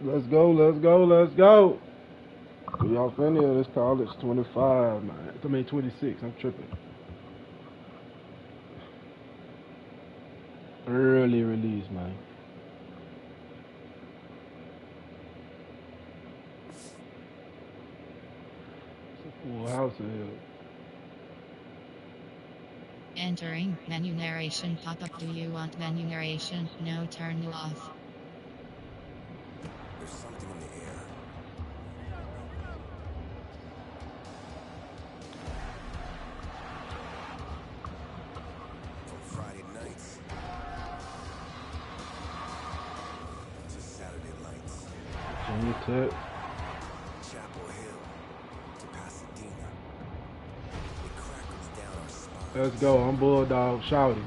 Let's go, let's go, let's go. We off in here. This college 25, man. I mean 26. I'm tripping. Early release, man. It's a full house in here. Entering menu narration pop-up. Do you want menu narration? No, turn it off. There's something in the air. From Friday nights to Saturday lights. Junior Tech. Chapel Hill to Pasadena. It crackles down our Let's spines. go. I'm Bulldog Shouty.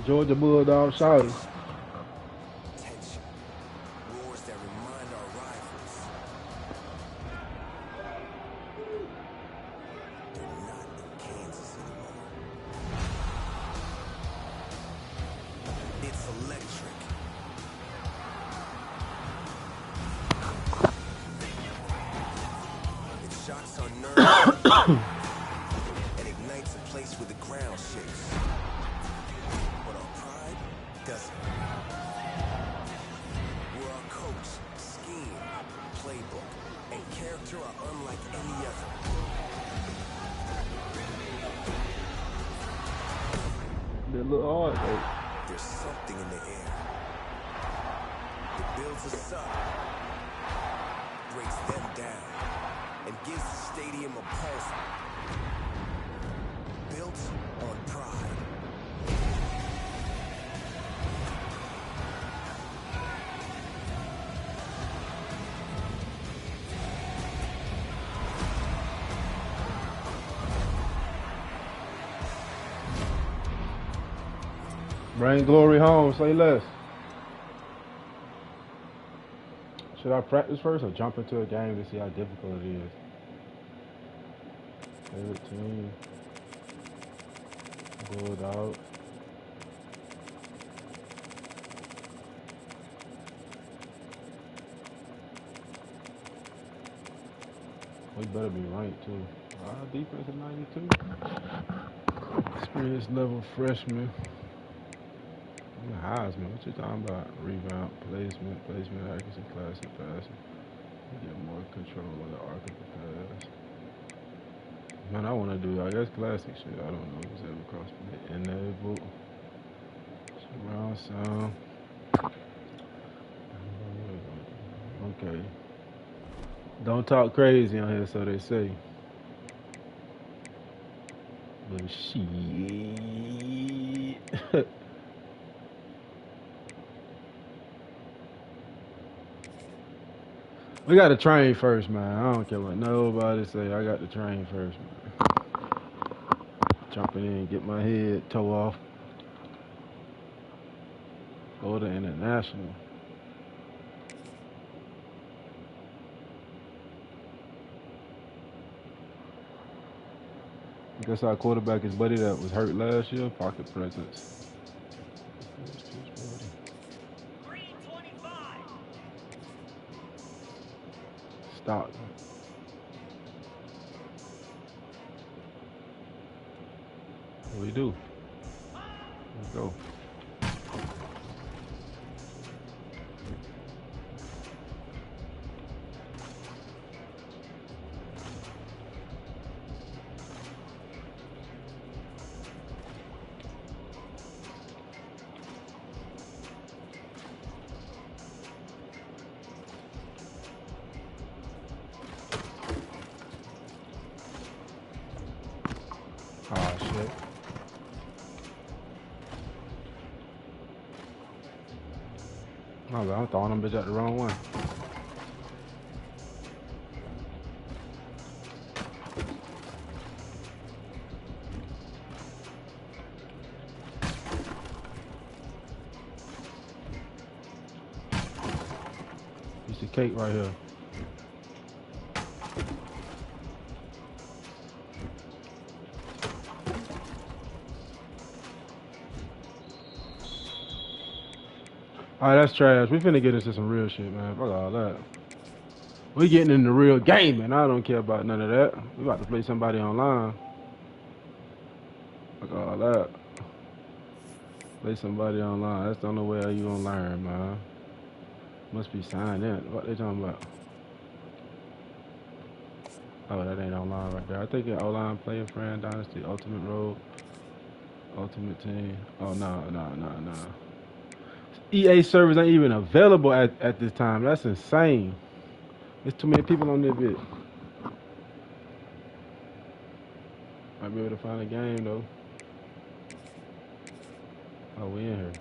Georgia Bulldog Shouty. Tension. Roars that remind our rivals. They're not in Kansas anymore. It's electric. It shocks our nerves and ignites a place where the ground shakes. But our pride doesn't. Where our coach, scheme, playbook, and character are unlike any other. That look hard, though. There's something in the air. It builds us up, breaks them down, and gives the stadium a pulse. Built on pride. Bring glory home. Say less. Should I practice first or jump into a game to see how difficult it is? Favorite team. Bulldog. We better be ranked too. Our defense is 92. Experience level freshman. Heisman. What you talking about? Rebound, placement, accuracy, classic passing. Get more control of the arc of the pass. Man, I want to do, I guess, classic shit. I don't know if it's ever crossed my enable. Surround sound. Okay. Don't talk crazy on here, so they say. But shit. We got to train first, man. I don't care what nobody say. I got to train first, man. Jumping in, get my head toe off. Go to international. I guess our quarterback is buddy that was hurt last year. Pocket presence. Stop. What we do? Let's go. Oh shit. My bad, I'm throwing them bitch at the wrong one. Piece of cake right here. All right, that's trash. We finna get into some real shit, man. Fuck all that. We getting in the real game, and I don't care about none of that. We about to play somebody online. Fuck all that. Play somebody online. That's the only way how you gonna learn, man. Must be signed in. What they talking about? Oh, that ain't online right there. I think it's online player friend dynasty, ultimate road, ultimate team. Oh no. EA servers ain't even available at this time. That's insane. There's too many people on this bit. Might be able to find a game though. Oh, we in here.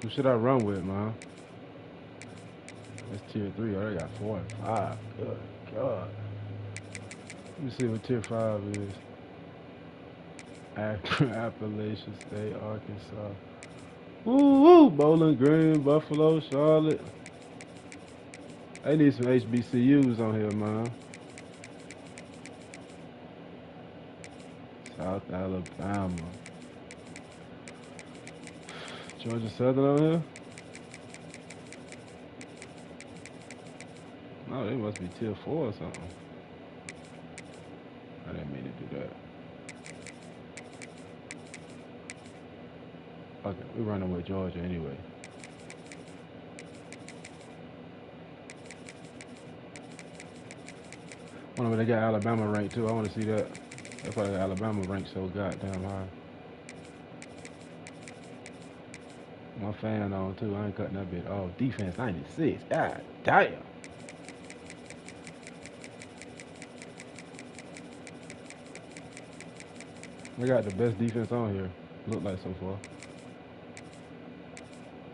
Who should I run with, man? That's tier 3. Oh, they got 4 and 5. Good God. Let me see what tier 5 is. Appalachian State, Arkansas. Woo! Bowling Green, Buffalo, Charlotte. They need some HBCUs on here, man. South Alabama. Georgia Southern on here? No, they must be tier 4 or something. I didn't mean to do that. Okay, we're running with Georgia anyway. I wonder if they got Alabama ranked too. I want to see that. They probably got Alabama ranked so goddamn high. My fan on too. I ain't cutting that bit off. Defense 96. God damn. They got the best defense on here. Look like so far.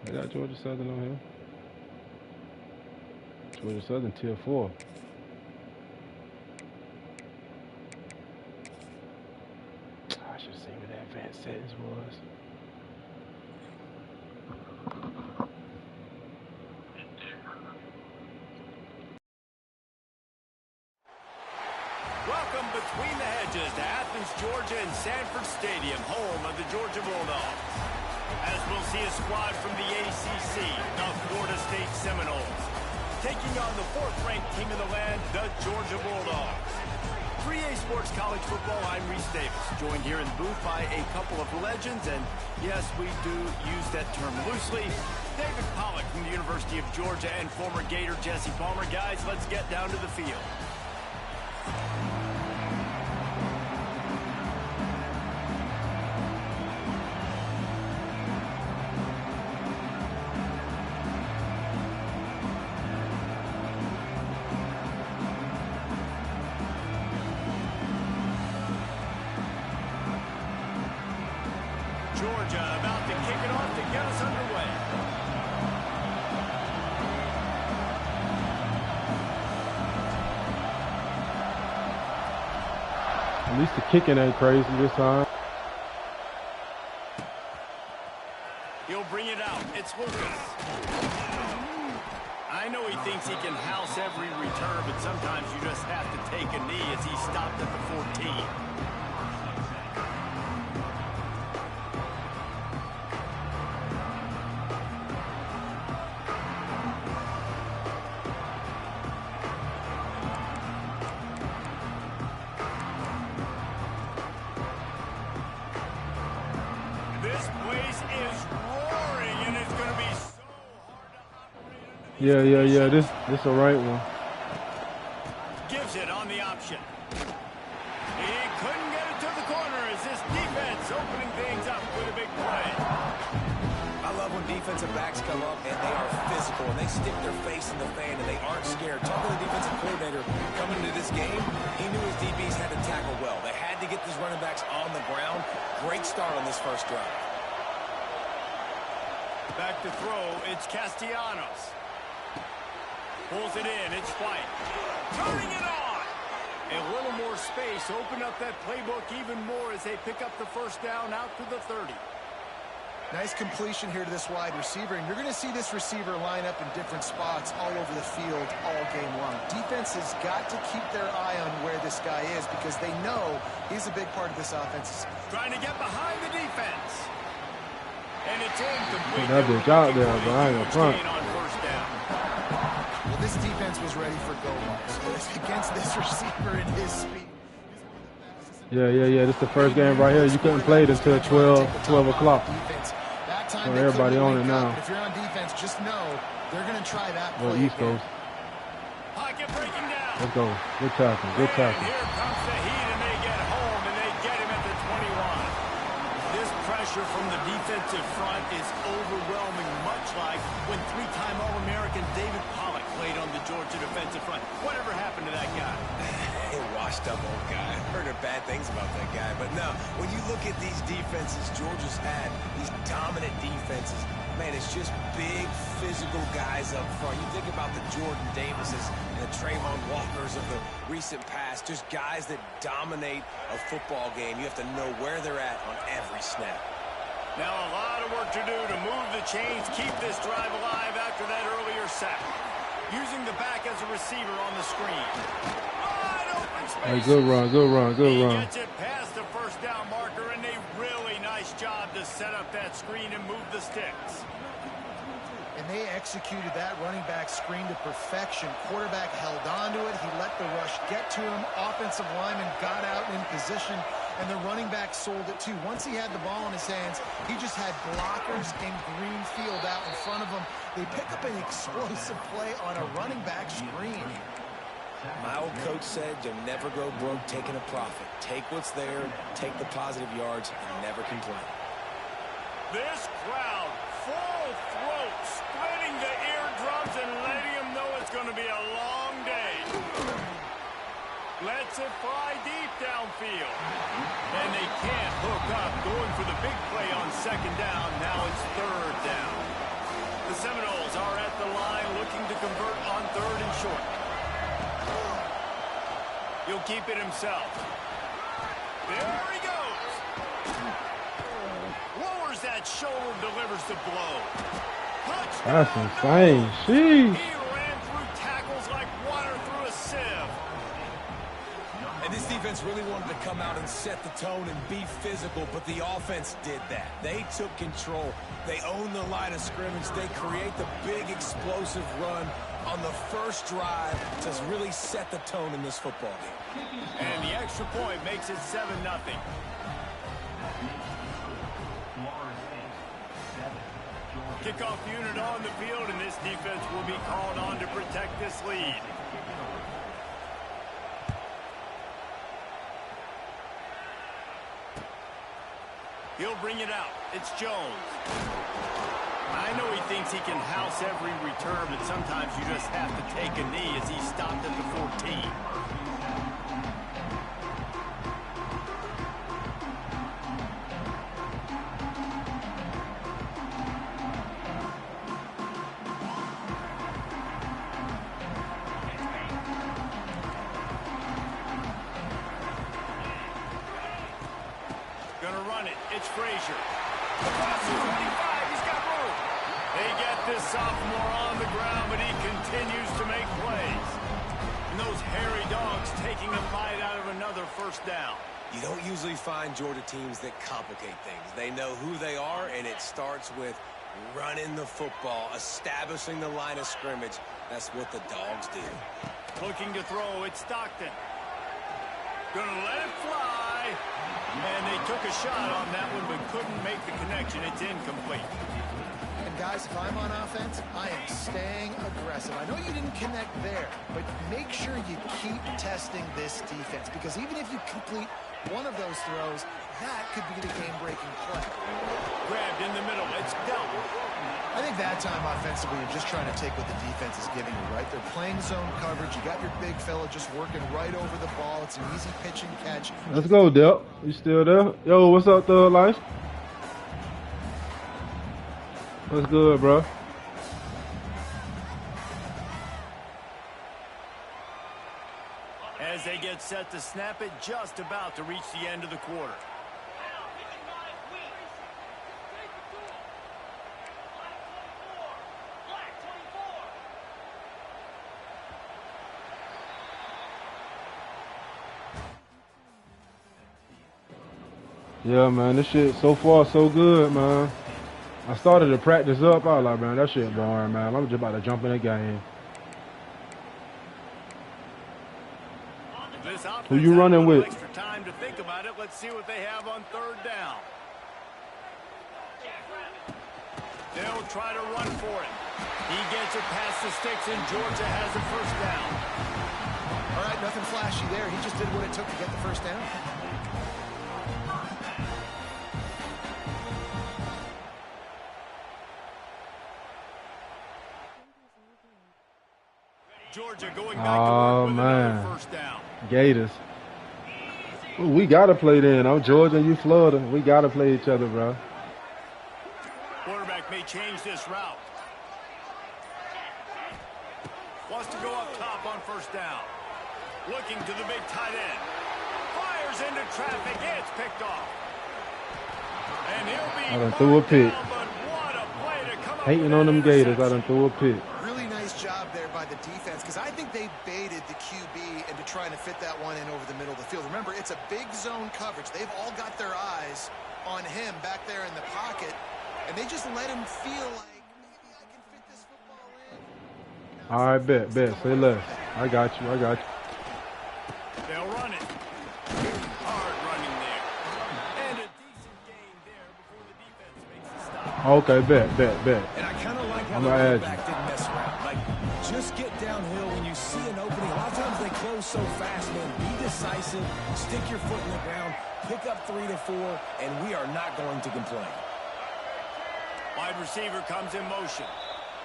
They got Georgia Southern on here. Georgia Southern tier 4. I should see what that advanced settings was. Welcome between the hedges to Athens, Georgia and Sanford Stadium, home of the Georgia Bulldogs. As we'll see a squad from the ACC, the Florida State Seminoles, taking on the 4th-ranked team in the land, the Georgia Bulldogs. 3A Sports College Football, I'm Reese Davis, joined here in the booth by a couple of legends, and yes, we do use that term loosely. David Pollock from the University of Georgia and former Gator Jesse Palmer. Guys, let's get down to the field. Georgia about to kick it off to get us underway. At least the kicking ain't crazy this time. He'll bring it out. It's Lucas. I know he thinks he can house every return, but sometimes you just have to take a knee as he stopped at the 14. This place is roaring, and it's going to be so hard to operate under these conditions. This a right one. Gives it on the option. He couldn't get it to the corner as this defense opening things up with a big play. I love when defensive backs come up and they are physical and they stick their face in the fan and they aren't scared. Talking to the defensive coordinator coming into this game, he knew his DBs had to tackle well. They had to get these running backs on the ground. Great start on this first drive. Back to throw, it's Castellanos. Pulls it in, it's White. Turning it on! A little more space, open up that playbook even more as they pick up the first down out to the 30. Nice completion here to this wide receiver, and you're going to see this receiver line up in different spots all over the field all game long. Defense has got to keep their eye on where this guy is because they know he's a big part of this offense. Trying to get behind the defense. that bitch out there, but I ain't gonna front. On first down. Well, this defense was ready for go marks against this receiver and his speed. Yeah. This is the first game right here. You couldn't play it until 12 o'clock. So everybody on it now. If you're on defense, just know they're going to try that play. Well, East Coast. Pocket breaking down. Let's go. Good tackle. Good And tackle. here comes the heat, and they get home, and they get him at the 21. This pressure from the defensive front is overwhelming, much like when three-time All-American David Pollock played on the Georgia defensive front. Whatever happened to that guy? A washed-up old guy. I heard bad things about that guy. But no, when you look at these defenses Georgia's had, these dominant defenses, man, it's just big, physical guys up front. You think about the Jordan Davises and the Trayvon Walkers of the recent past, just guys that dominate a football game. You have to know where they're at on every snap. Now a lot of work to do to move the chains, keep this drive alive after that earlier sack. Using the back as a receiver on the screen. Wide open space. Hey, good run. He gets it past the first down marker, and a really nice job to set up that screen and move the sticks. And they executed that running back screen to perfection. Quarterback held on to it. He let the rush get to him. Offensive lineman got out in position, and the running back sold it too. Once he had the ball in his hands, he just had blockers in green field out in front of him. They pick up an explosive play on a running back screen. My old coach said you'll never go broke taking a profit. Take what's there, take the positive yards, and never complain. This crowd, full throat, splitting the eardrums and letting them know it's going to be a long day. Lets it fly deep downfield. And they can't hook up, going for the big play on second down. Now it's third down. The Seminoles are at the line looking to convert on third and short. He'll keep it himself. There he goes. Lowers that shoulder, delivers the blow. Touchdown. That's insane. Sheesh. He ran through tackles like water through a sieve. And this defense really wanted to come out and set the tone and be physical, but the offense did that. They took control. They owned the line of scrimmage. They create the big explosive run on the first drive to really set the tone in this football game. And the extra point makes it 7-0. Kickoff unit on the field, and this defense will be called on to protect this lead. He'll bring it out. It's Jones. I know he thinks he can house every return, but sometimes you just have to take a knee as he stopped at the 14. Gonna run it. It's Frazier. Across the 25. He's got room. They get this sophomore on the ground, but he continues to make plays. And those hairy dogs taking a bite out of another first down. You don't usually find Georgia teams that complicate things. They know who they are, and it starts with running the football, establishing the line of scrimmage. That's what the dogs do. Looking to throw. It's Stockton. Gonna let it fly. And they took a shot on that one, but couldn't make the connection. It's incomplete. And guys, if I'm on offense, I am staying aggressive. I know you didn't connect there, but make sure you keep testing this defense, because even if you complete one of those throws, that could be the game-breaking play. Grabbed in the middle. It's dealt. I think that time offensively, you're just trying to take what the defense is giving you, right? They're playing zone coverage. You got your big fella just working right over the ball. It's an easy pitch and catch. Let's go, Dep. You still there? Yo, what's up, Thug Life? What's good, bro? As they get set to snap it, just about to reach the end of the quarter. Yeah, man, this shit so far so good, man. I started to practice up. I was like, man, that shit boring, man. I'm just about to jump in the game. Who you running with? Extra time to think about it. Let's see what they have on third down. They'll try to run for it. He gets it past the sticks, and Georgia has a first down. All right, nothing flashy there. He just did what it took to get the first down. Georgia going back to work with another first down. Gators. Ooh, we gotta play then. I'm Georgia and you Florida. We gotta play each other, bro. Quarterback may change this route. Wants to go up top on first down. Looking to the big tight end. Fires into traffic. It's picked off. And he'll be I done threw a pick. down, but what a play to come up Hating with on that them Gators. I interception. done threw a pick. Really nice job there by the defense, because I think they baited the QB into trying to fit that one in over the middle of the field. Remember, it's a big zone coverage. They've all got their eyes on him back there in the pocket, and they just let him feel like, maybe I can fit this football in. All right, bet. Say less. I got you. They'll run it. Hard running there. And a decent gain there before the defense makes the stop. Okay, bet. And I kind of like how I'm the gonna add quarterback didn't mess around. Like, just get downhill when you see an opening. A lot of times they close so fast, man. Be decisive. Stick your foot in the ground. Pick up 3 to 4, and we are not going to complain. Wide receiver comes in motion.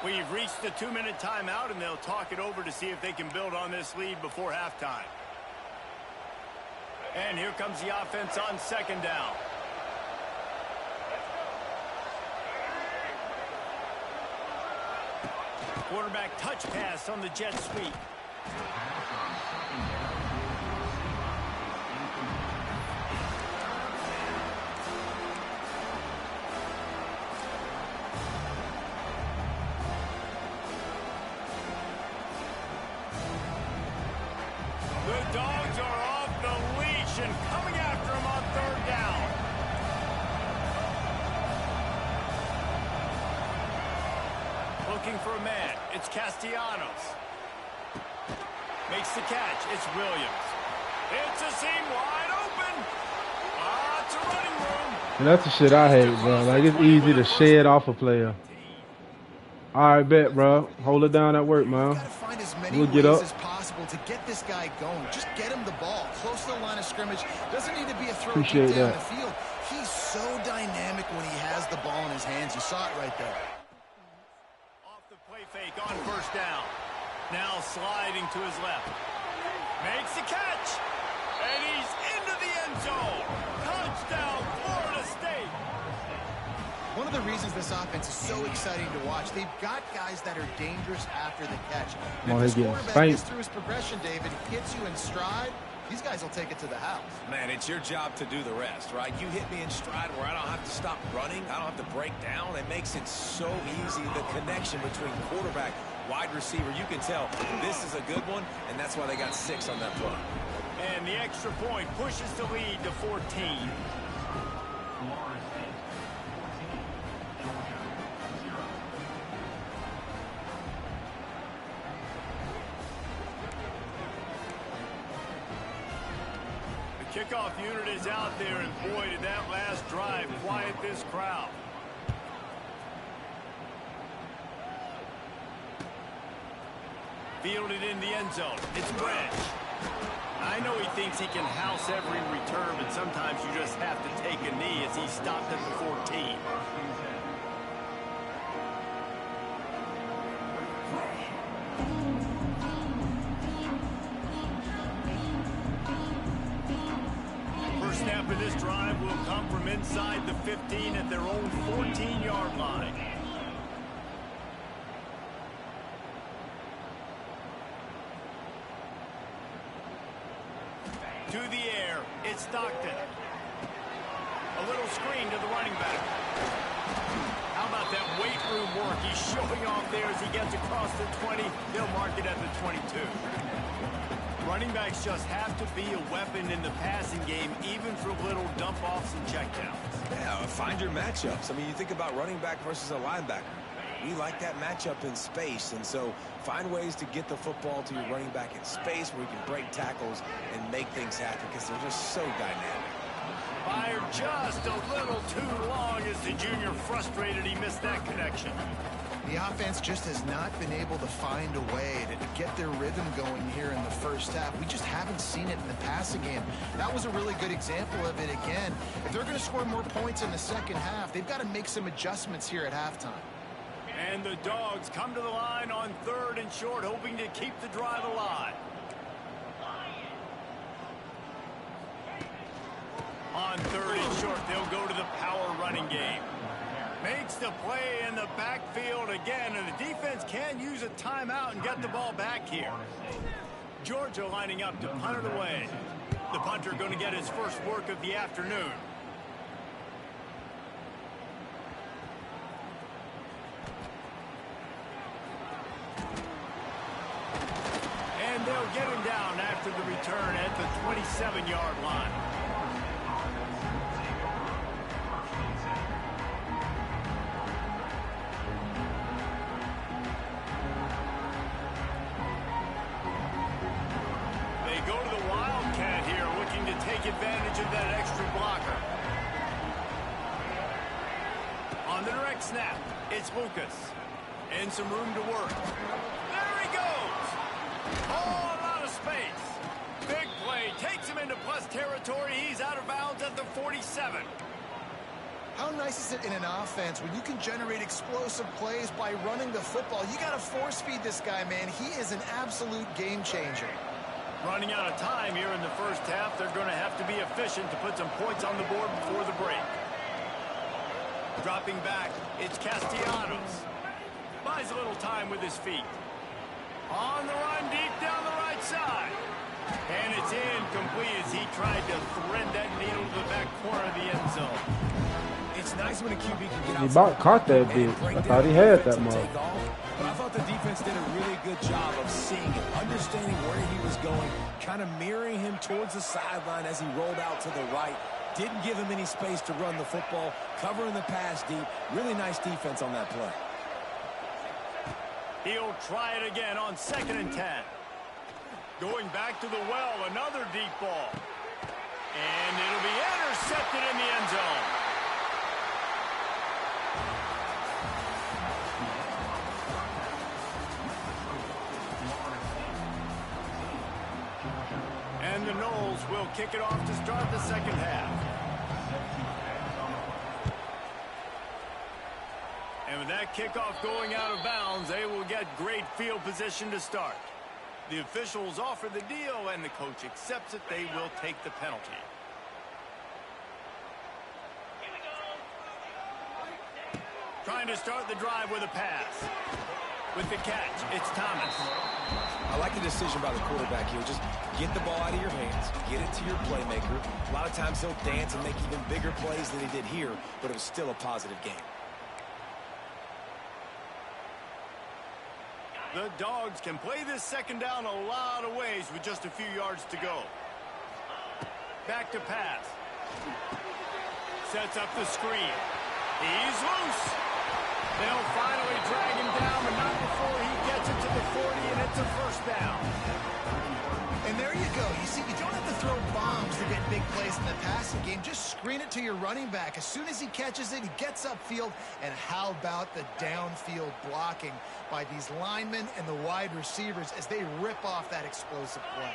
We've reached the 2-minute timeout, and they'll talk it over to see if they can build on this lead before halftime. And here comes the offense on second down. Quarterback touch pass on the jet sweep. The Dogs are off the leash and coming after him on third down. Looking for a man. It's Castellanos. Makes the catch. It's Williams. It's a seam wide open. It's a running room. And that's the shit I hate, bro. Like, it's easy to shed off a player. All right, bet, bro. Hold it down at work, man. You gotta find as many We'll ways get up. as possible to get this guy going. Just get him the ball close to the line of scrimmage. Doesn't need to be a throw Appreciate deep down that. the field. He's so dynamic when he has the ball in his hands. You saw it right there. Off the play fake on first down. Now sliding to his left. Makes the catch. And he's into the end zone. Touchdown, Florida State. One of the reasons this offense is so exciting to watch, they've got guys that are dangerous after the catch. And Oh, if this they get quarterback spanked. gets through his progression, David, hits you in stride, these guys will take it to the house. Man, it's your job to do the rest, right? You hit me in stride where I don't have to stop running. I don't have to break down. It makes it so easy. The connection between quarterback, wide receiver, you can tell this is a good one, and that's why they got 6 on that play. And the extra point pushes the lead to 14. The kickoff unit is out there, and boy, did that last drive quiet this crowd. Fielded in the end zone. It's Branch. I know he thinks he can house every return, but sometimes you just have to take a knee as he stopped at the 14. First snap of this drive will come from inside the 15 at their own 14-yard line. To the air, it's Stockton. A little screen to the running back. How about that weight room work he's showing off there as he gets across the 20? They'll mark it at the 22. Running backs just have to be a weapon in the passing game, even for little dump-offs and checkdowns. Yeah, find your matchups. I mean, you think about running back versus a linebacker. We like that matchup in space, and so find ways to get the football to your running back in space where you can break tackles and make things happen because they're just so dynamic. Fired just a little too long as the junior frustrated he missed that connection. The offense just has not been able to find a way to get their rhythm going here in the first half. We just haven't seen it in the passing game. That was a really good example of it again. If they're going to score more points in the second half, they've got to make some adjustments here at halftime. And the Dogs come to the line on 3rd and short, hoping to keep the drive alive. On 3rd and short, they'll go to the power running game. Makes the play in the backfield again, and the defense can use a timeout and get the ball back here. Georgia lining up to punt it away. The punter going to get his first work of the afternoon. And they'll get him down after the return at the 27-yard line. Advantage of that extra blocker. On the direct snap, it's Lucas. And some room to work. There he goes. Oh, a lot of space. Big play. Takes him into plus territory. He's out of bounds at the 47. How nice is it in an offense when you can generate explosive plays by running the football? You got to force feed this guy, man. He is an absolute game changer. Running out of time here in the first half. They're going to have to be efficient to put some points on the board before the break. Dropping back, it's Castellanos. Buys a little time with his feet. On the run, deep down the right side. And it's incomplete as he tried to thread that needle to the back corner of the end zone. It's nice when a QB can get out. He about caught that bitch. I thought he had that mark. But I thought the defense did a really good job of seeing it, understanding where he was going, kind of mirroring him towards the sideline as he rolled out to the right. Didn't give him any space to run the football, covering the pass deep. Really nice defense on that play. He'll try it again on 2nd and 10. Going back to the well, another deep ball. And it'll be intercepted in the end zone. And the Noles will kick it off to start the second half. And with that kickoff going out of bounds, they will get great field position to start. The officials offer the deal, and the coach accepts it. They will take the penalty. Trying to start the drive with a pass. With the catch, it's Thomas. I like the decision by the quarterback here. Just get the ball out of your hands, get it to your playmaker. A lot of times he'll dance and make even bigger plays than he did here, but it was still a positive game. The Dogs can play this second down a lot of ways with just a few yards to go. Back to pass. Sets up the screen. He's loose. They'll finally drag him down, but not before he gets it to the 40, and it's a first down. And there you go. You see, you don't have to throw bombs to get big plays in the passing game. Just screen it to your running back. As soon as he catches it, he gets upfield. And how about the downfield blocking by these linemen and the wide receivers as they rip off that explosive play?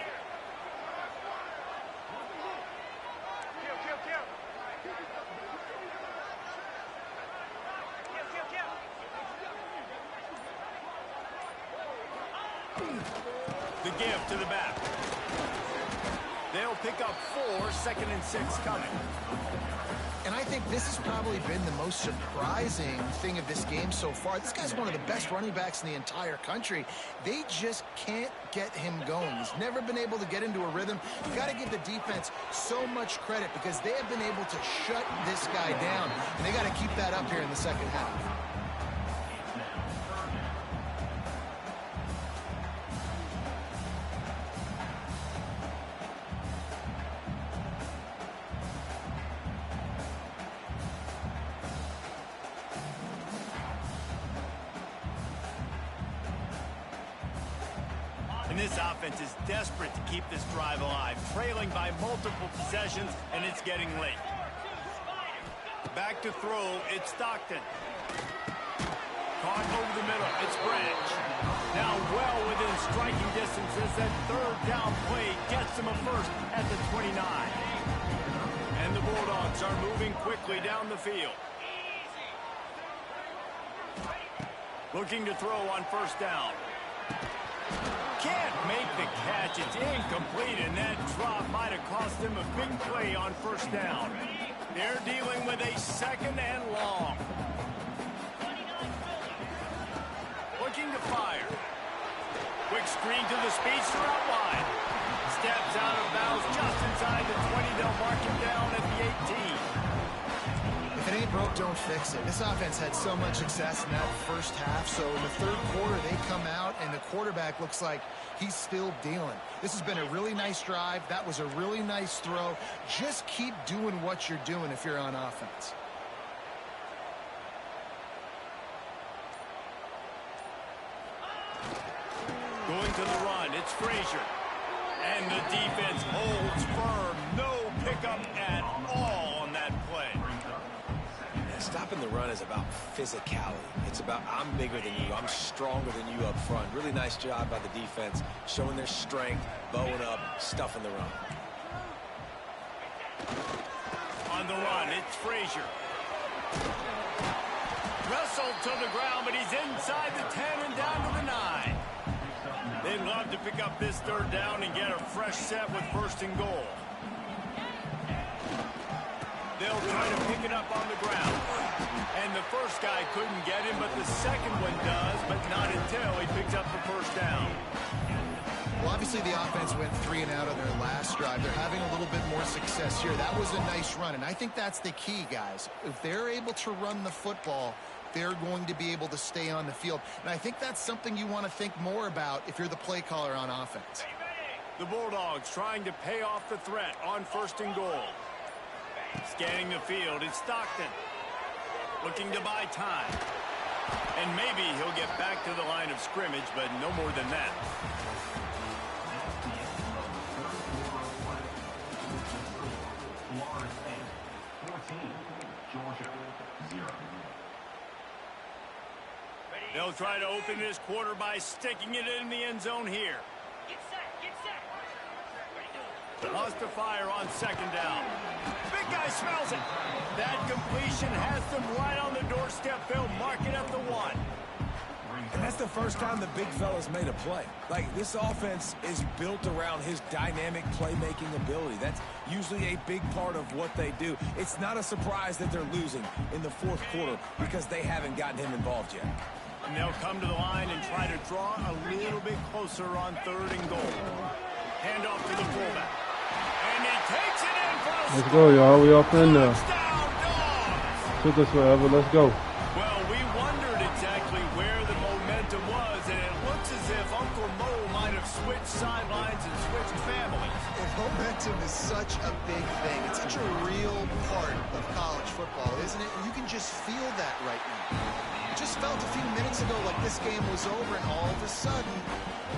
The give to the back. They'll pick up 4, 2nd and 6 coming. And I think this has probably been the most surprising thing of this game so far. This guy's one of the best running backs in the entire country. They just can't get him going. He's never been able to get into a rhythm. You got to give the defense so much credit because they have been able to shut this guy down. And they got to keep that up here in the second half. this offense is desperate to keep this drive alive, trailing by multiple possessions, and it's getting late. Back to throw, it's Stockton. Caught over the middle, it's Branch. Now well within striking distance as that third down play gets him a first at the 29. And the Bulldogs are moving quickly down the field. Looking to throw on first down. Can't make the catch, it's incomplete, and that drop might have cost him a big play on first down. They're dealing with a second and long. Looking to fire. Quick screen to the speedster out wide. Steps out of bounds just inside the 20. They'll mark him down at the 18. If it ain't broke, don't fix it. This offense had so much success in that first half, so in the third quarter they come out and the quarterback looks like he's still dealing. This has been a really nice drive. That was a really nice throw. Just keep doing what you're doing if you're on offense. Going to the run, it's Frazier. And the defense holds firm. No pickup at all on that play. Stopping the run is about physicality. It's about I'm bigger than you, I'm stronger than you up front. Really nice job by the defense, showing their strength, bowing up, stuffing the run. On the run, it's Frazier. Wrestled to the ground, but he's inside the 10 and down to the 9. They'd love to pick up this third down and get a fresh set with first and goal. They'll try to pick it up on the ground. And the first guy couldn't get him, but the second one does, but not until he picks up the first down. Well, obviously the offense went 3 and out on their last drive. They're having a little bit more success here. That was a nice run, and I think that's the key, guys. If they're able to run the football, they're going to be able to stay on the field. And I think that's something you want to think more about if you're the play caller on offense. The Bulldogs trying to pay off the threat on first and goal. Scanning the field, it's Stockton. Looking to buy time. And maybe he'll get back to the line of scrimmage, but no more than that. They'll try to open this quarter by sticking it in the end zone here. Lost to fire on second down. Big guy smells it. That completion has them right on the doorstep. They'll mark it at the 1. And that's the first time the big fella's made a play. Like, this offense is built around his dynamic playmaking ability. That's usually a big part of what they do. It's not a surprise that they're losing in the fourth quarter because they haven't gotten him involved yet. And they'll come to the line and try to draw a little bit closer on third and goal. Hand off to the fullback. And he takes it in for a Let's go, y'all. We up in there. touchdown, Dogs! Took us forever. Let's go. Well, we wondered exactly where the momentum was, and it looks as if Uncle Mo might have switched sidelines and switched families. And momentum is such a big thing. It's such a real part of college football, isn't it? And you can just feel that right now. It just felt a few minutes ago like this game was over, and all of a sudden,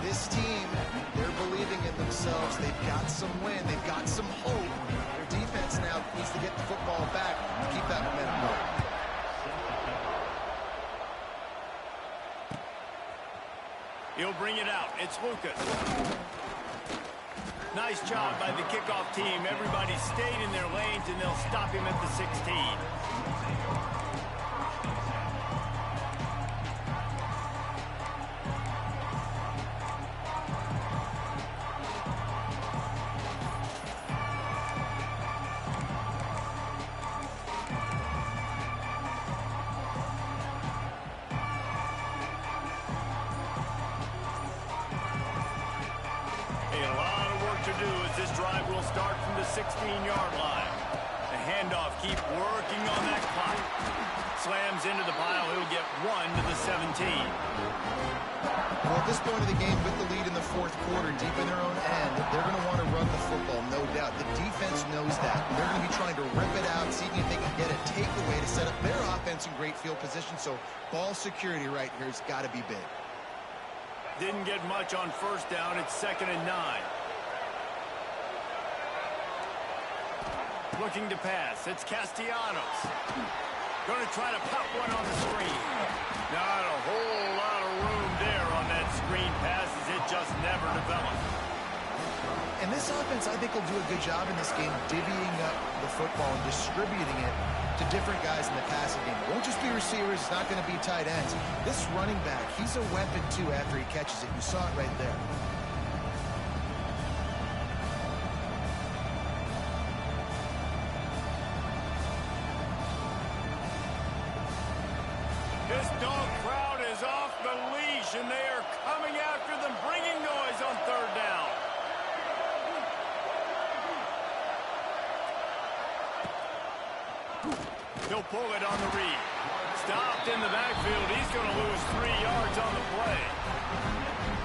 this team, they're believing in themselves. They've got some wind. They've got some hope. Their defense now needs to get the football back and keep that momentum going. He'll bring it out. It's Lucas. Nice job by the kickoff team. Everybody stayed in their lanes, and they'll stop him at the 16. Start from the 16-yard line. The handoff, keep working on that clock. Slams into the pile. He'll get 1 to the 17. Well, at this point of the game, with the lead in the fourth quarter, deep in their own end, they're going to want to run the football, no doubt. The defense knows that. And they're going to be trying to rip it out, seeing if they can get a takeaway to set up their offense in great field position. So ball security right here has got to be big. Didn't get much on first down. It's 2nd and 9. Looking to pass. It's Castellanos. Going to try to pop one on the screen. Not a whole lot of room there on that screen pass as it just never developed. And this offense, I think, will do a good job in this game divvying up the football and distributing it to different guys in the passing game. It won't just be receivers. It's not going to be tight ends. This running back, he's a weapon, too, after he catches it. You saw it right there. This dog crowd is off the leash, and they are coming after them, bringing noise on 3rd down. He'll pull it on the read. Stopped in the backfield. He's going to lose 3 yards on the play.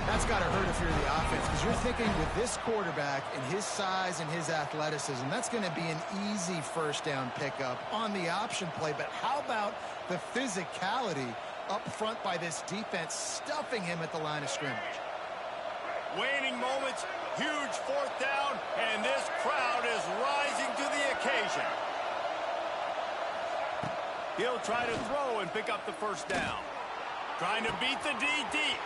That's got to hurt if you're the offense, because you're thinking with this quarterback and his size and his athleticism, that's going to be an easy first down pickup on the option play. But how about the physicality up front by this defense, stuffing him at the line of scrimmage? Waning moments, huge 4th down, and this crowd is rising to the occasion. He'll try to throw and pick up the first down. Trying to beat the D deep.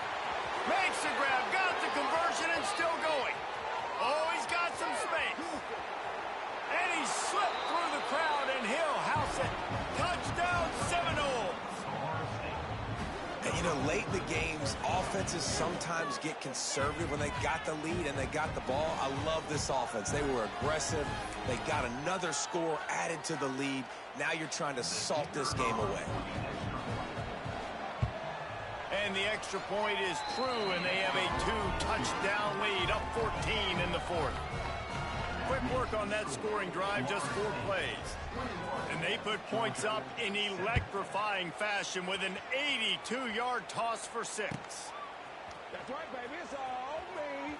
Makes the grab, got the conversion, and still going. Oh, he's got some space. And he slipped through the crowd, and he'll house it. Touchdown, Seminoles. And, you know, late in the games, offenses sometimes get conservative when they got the lead and they got the ball. I love this offense. They were aggressive. They got another score added to the lead. Now you're trying to salt this game away. And the extra point is true, and they have a 2-touchdown lead, up 14 in the 4th. Quick work on that scoring drive, just 4 plays. And they put points up in electrifying fashion with an 82-yard toss for 6. That's right, baby. It's all me.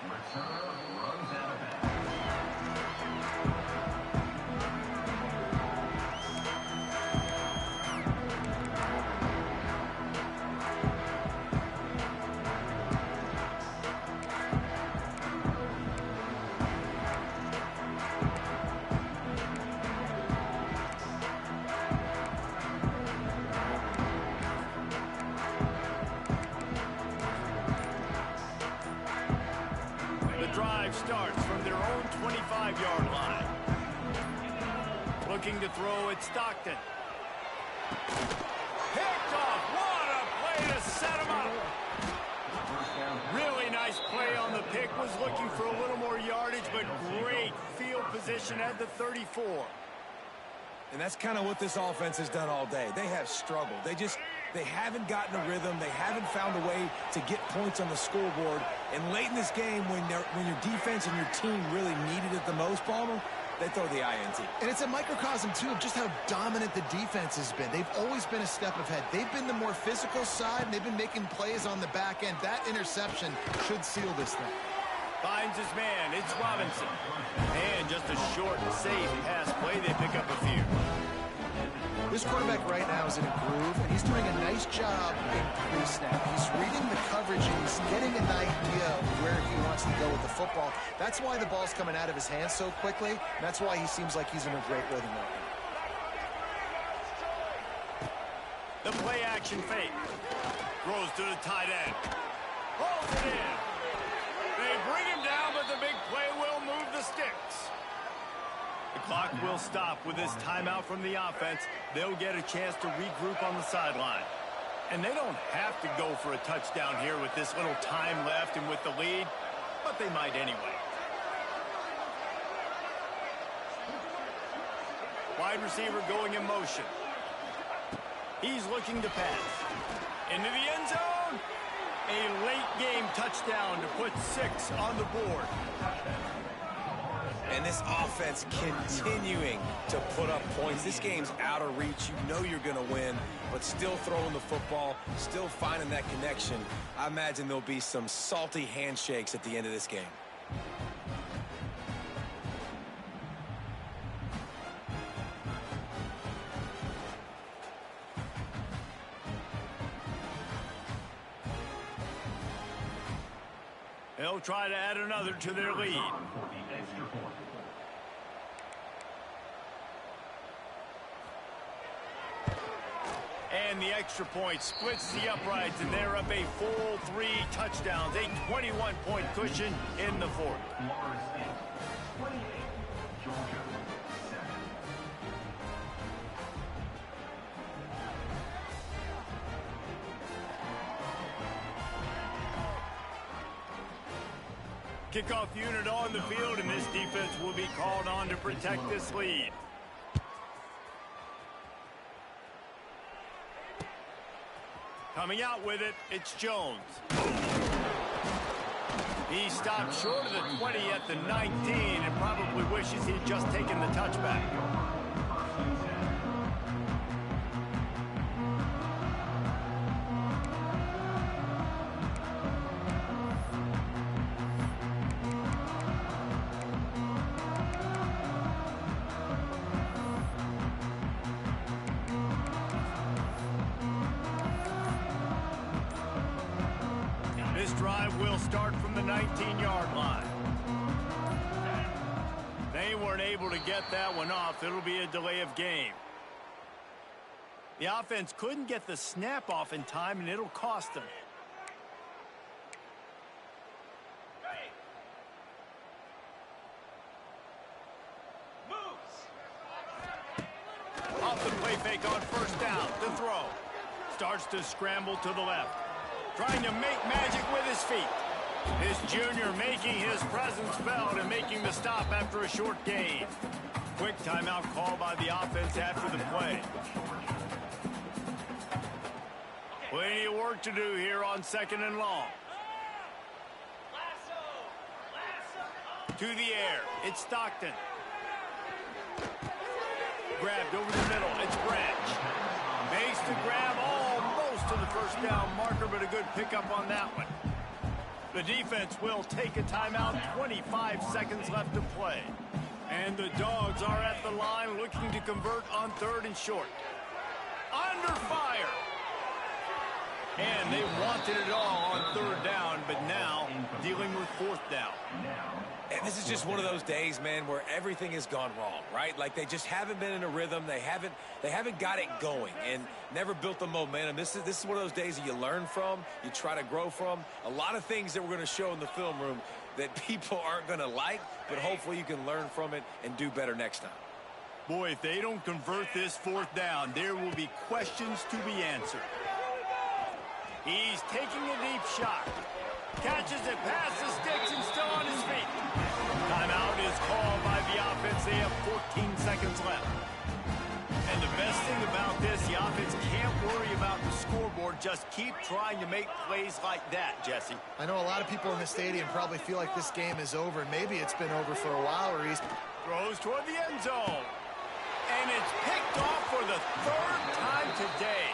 Runs out of bounds. Starts from their own 25-yard line. Looking to throw at Stockton. Picked off. What a play to set him up. Really nice play on the pick. Was looking for a little more yardage, but great field position at the 34. And that's kind of what this offense has done all day. They have struggled. They haven't gotten a rhythm. They haven't found a way to get points on the scoreboard. And late in this game, when your defense and your team really needed it the most, Palmer, they throw the INT. And it's a microcosm, too, of just how dominant the defense has been. They've always been a step ahead. They've been the more physical side, and they've been making plays on the back end. That interception should seal this thing. Finds his man. It's Robinson. And just a short, safe pass play. They pick up a few. This quarterback right now is in a groove, and he's doing a nice job in pre-snap. He's reading the coverage, and he's getting an idea of where he wants to go with the football. That's why the ball's coming out of his hands so quickly, and that's why he seems like he's in a great rhythm right The now. play-action fake. Throws to the tight end. Holds it in. They bring him down, but the big play will move the sticks. The clock will stop with this timeout from the offense. They'll get a chance to regroup on the sideline. And they don't have to go for a touchdown here with this little time left and with the lead, but they might anyway. Wide receiver going in motion. He's looking to pass. Into the end zone. A late game touchdown to put 6 on the board. And this offense continuing to put up points. This game's out of reach. You know you're going to win, but still throwing the football, still finding that connection. I imagine there'll be some salty handshakes at the end of this game. They'll try to add another to their lead. And the extra point splits the uprights, and they're up a full 3 touchdowns, a 21-point cushion in the fourth. Kickoff unit on the field, and this defense will be called on to protect this lead. Coming out with it, it's Jones. He stopped short of the 20 at the 19 and probably wishes he'd just taken the touchback. This drive will start from the 19-yard line. They weren't able to get that one off. It'll be a delay of game. The offense couldn't get the snap off in time, and it'll cost them. Off the play fake on first down. The throw. Starts to scramble to the left. Trying to make magic with his feet. This junior making his presence felt and making the stop after a short gain. Quick timeout call by the offense after the play. Plenty of work to do here on 2nd and long. To the air. It's Stockton. Grabbed over the middle. It's Branch. Makes the grab almost to the first down marker, but a good pickup on that one. The defense will take a timeout. 25 seconds left to play. And the Dogs are at the line looking to convert on 3rd and short. Under fire. And they wanted it all on 3rd down, but now dealing with 4th down. And this is just one of those days, man, where everything has gone wrong, right? Like they just haven't been in a rhythm. They haven't got it going and never built the momentum. This is one of those days that you learn from, you try to grow from. A lot of things that we're going to show in the film room that people aren't going to like, but hopefully you can learn from it and do better next time. Boy, if they don't convert this 4th down, there will be questions to be answered. He's taking a deep shot. Catches it past the sticks and still on his feet. Timeout is called by the offense. They have 14 seconds left. And the best thing about this, the offense can't worry about the scoreboard. Just keep trying to make plays like that, Jesse. I know a lot of people in the stadium probably feel like this game is over, and maybe it's been over for a while, Reese. Throws toward the end zone. And it's picked off for the 3rd time today.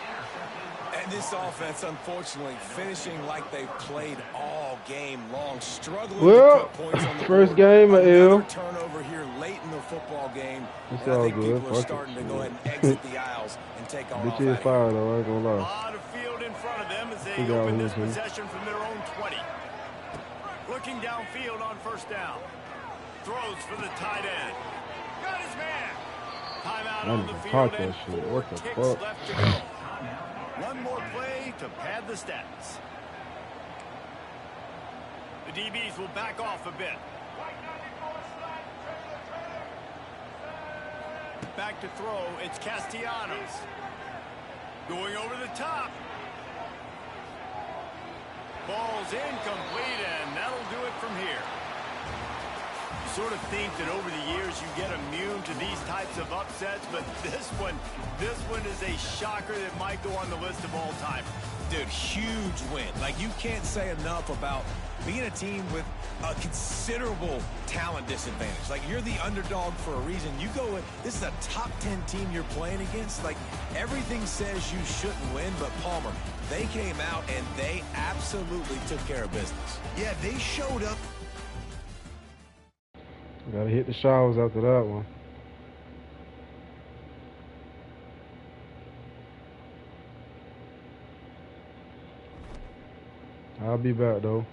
And this offense, unfortunately, finishing like they've played all game long, struggling to put points on the first board. game of Another turnover here late in the football game. It's And I all think good. people are starting to go ahead and exit the aisles and take on Bitch is fire though, I ain't gonna A lie. lot of field in front of them as they He got open him, this too. possession from their own 20. Looking downfield on first down. Throws for the tight end. Got his man. Timeout I on need the to field caught and that shit. 4 What the ticks fuck? left to go. One more play to pad the stats. The DBs will back off a bit. Back to throw, it's Castellanos. Going over the top. Ball's incomplete, and that'll do it from here. You sort of think that over the years you get immune to these types of upsets, but this one is a shocker that might go on the list of all time. Dude, huge win. Like, you can't say enough about being a team with a considerable talent disadvantage. Like, you're the underdog for a reason. You go in, this is a top 10 team you're playing against. Like, everything says you shouldn't win, but Palmer, they came out and they absolutely took care of business. Yeah, they showed up. Gotta hit the showers after that one. I'll be back though.